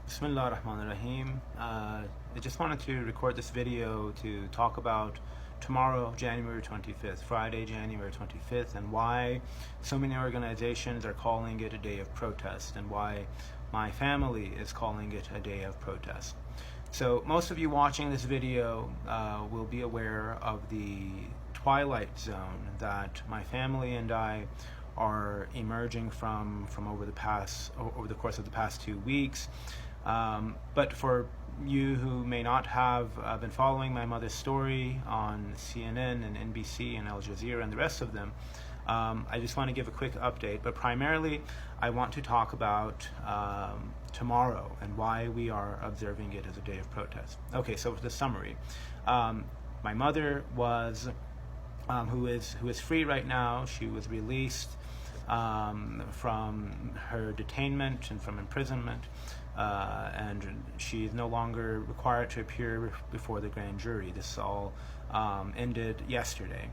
Bismillah ar-Rahman ar-Rahim. I just wanted to record this video to talk about tomorrow, January 25th, Friday, January 25th, and why so many organizations are calling it a day of protest, and why my family is calling it a day of protest. So most of you watching this video will be aware of the twilight zone that my family and I are emerging from over the course of the past 2 weeks. But for you who may not have been following my mother's story on CNN and NBC and Al Jazeera and the rest of them, I just want to give a quick update. But primarily, I want to talk about tomorrow and why we are observing it as a day of protest. Okay, so for the summary, my mother was, who is free right now. She was released from her detainment and from imprisonment. And she is no longer required to appear before the grand jury. This all ended yesterday.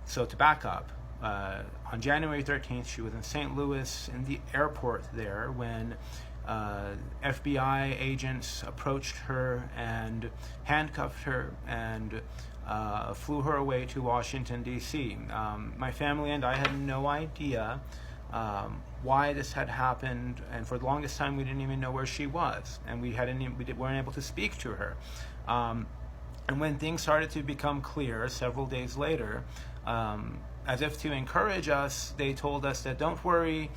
So to back up, on January 13th, she was in St. Louis in the airport there when FBI agents approached her and handcuffed her and flew her away to Washington, D.C. My family and I had no idea why this had happened, and for the longest time we didn't even know where she was, and we weren't able to speak to her. And when things started to become clear several days later, as if to encourage us, they told us that don't worry,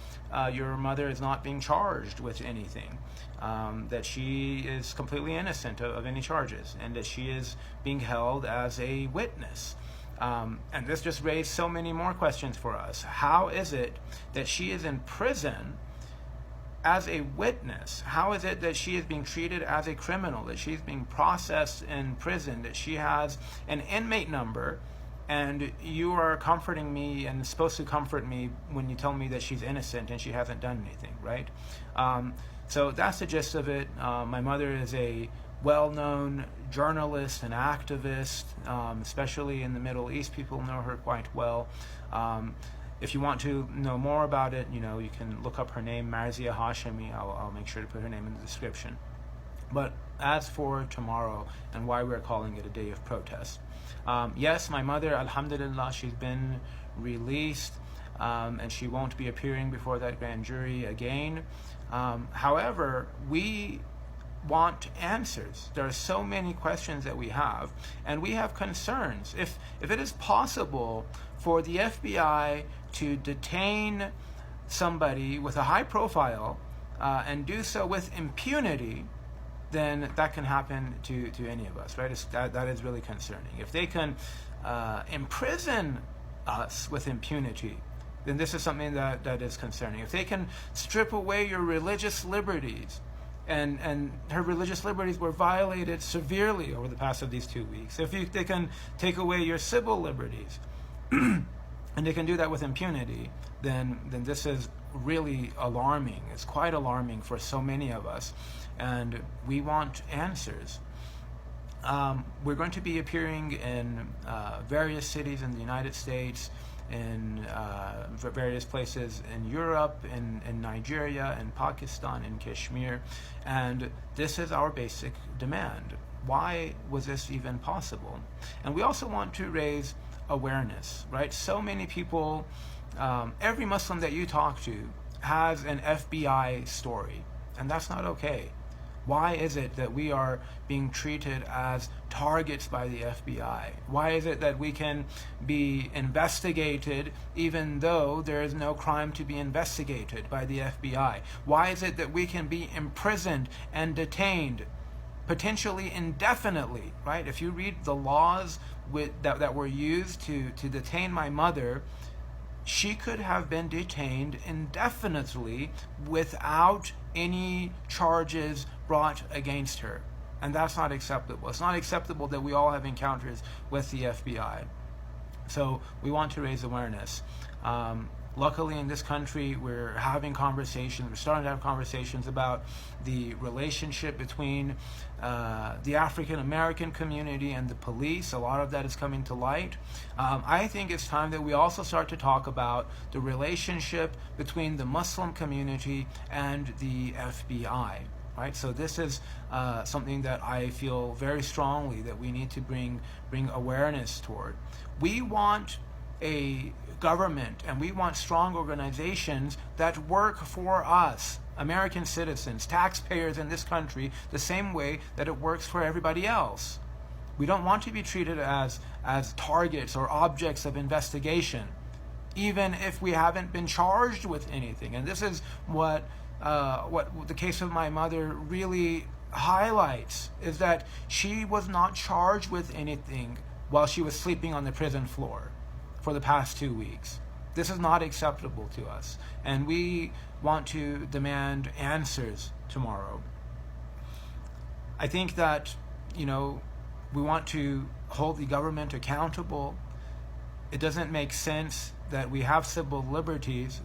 your mother is not being charged with anything, that she is completely innocent of any charges, and that she is being held as a witness. And this just raised so many more questions for us. How is it that she is in prison as a witness? How is it that she is being treated as a criminal, that she's being processed in prison, that she has an inmate number, and you are comforting me and supposed to comfort me when you tell me that she's innocent and she hasn't done anything, right? So that's the gist of it. My mother is a well-known journalist and activist, especially in the Middle East. People know her quite well. If you want to know more about it, you can look up her name, Marzia Hashemi. I'll make sure to put her name in the description. But as for tomorrow and why we're calling it a day of protest, yes, my mother, alhamdulillah, she's been released, and she won't be appearing before that grand jury again. However, we want answers. There are so many questions that we have, and we have concerns. If it is possible for the FBI to detain somebody with a high profile and do so with impunity, then that can happen to any of us, right? That is really concerning. If they can imprison us with impunity, then this is something that is concerning. If they can strip away your religious liberties, and her religious liberties were violated severely over the past of these 2 weeks. If they can take away your civil liberties, and they can do that with impunity, then this is really alarming. It's quite alarming for so many of us, and we want answers. We're going to be appearing in various cities in the United States, in various places in Europe, in Nigeria, in Pakistan, in Kashmir, and this is our basic demand. Why was this even possible? And we also want to raise awareness, right? So many people, every Muslim that you talk to has an FBI story, and that's not okay. Why is it that we are being treated as targets by the FBI? Why is it that we can be investigated even though there is no crime to be investigated by the FBI? Why is it that we can be imprisoned and detained potentially indefinitely, right? If you read the laws that were used to detain my mother, she could have been detained indefinitely without any charges brought against her. And that's not acceptable. It's not acceptable that we all have encounters with the FBI. So we want to raise awareness. luckily in this country we're having conversations, we're starting to have conversations about the relationship between the African American community and the police. A lot of that is coming to light. I think it's time that we also start to talk about the relationship between the Muslim community and the FBI. Right, so this is something that I feel very strongly that we need to bring awareness toward. We want a government and we want strong organizations that work for us, American citizens, taxpayers in this country, the same way that it works for everybody else. We don't want to be treated as targets or objects of investigation, even if we haven't been charged with anything. And this is what the case of my mother really highlights, is that she was not charged with anything while she was sleeping on the prison floor for the past 2 weeks. This is not acceptable to us, and we want to demand answers tomorrow. I think that, we want to hold the government accountable. It doesn't make sense that we have civil liberties,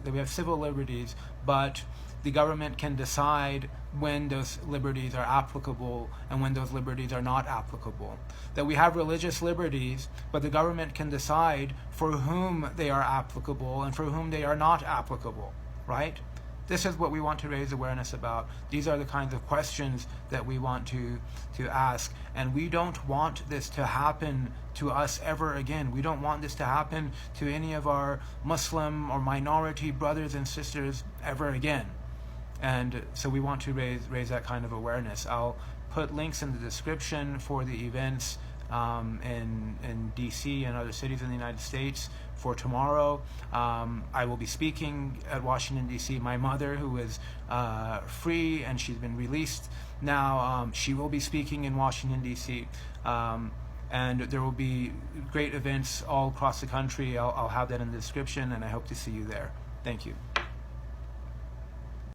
but the government can decide when those liberties are applicable and when those liberties are not applicable. That we have religious liberties, but the government can decide for whom they are applicable and for whom they are not applicable, right? This is what we want to raise awareness about. These are the kinds of questions that we want to ask. And we don't want this to happen to us ever again. We don't want this to happen to any of our Muslim or minority brothers and sisters ever again. And so we want to raise that kind of awareness. I'll put links in the description for the events in DC and other cities in the United States for tomorrow. I will be speaking at Washington, D.C. My mother, who is free and she's been released now, she will be speaking in Washington, D.C. And there will be great events all across the country. I'll have that in the description, and I hope to see you there. Thank you.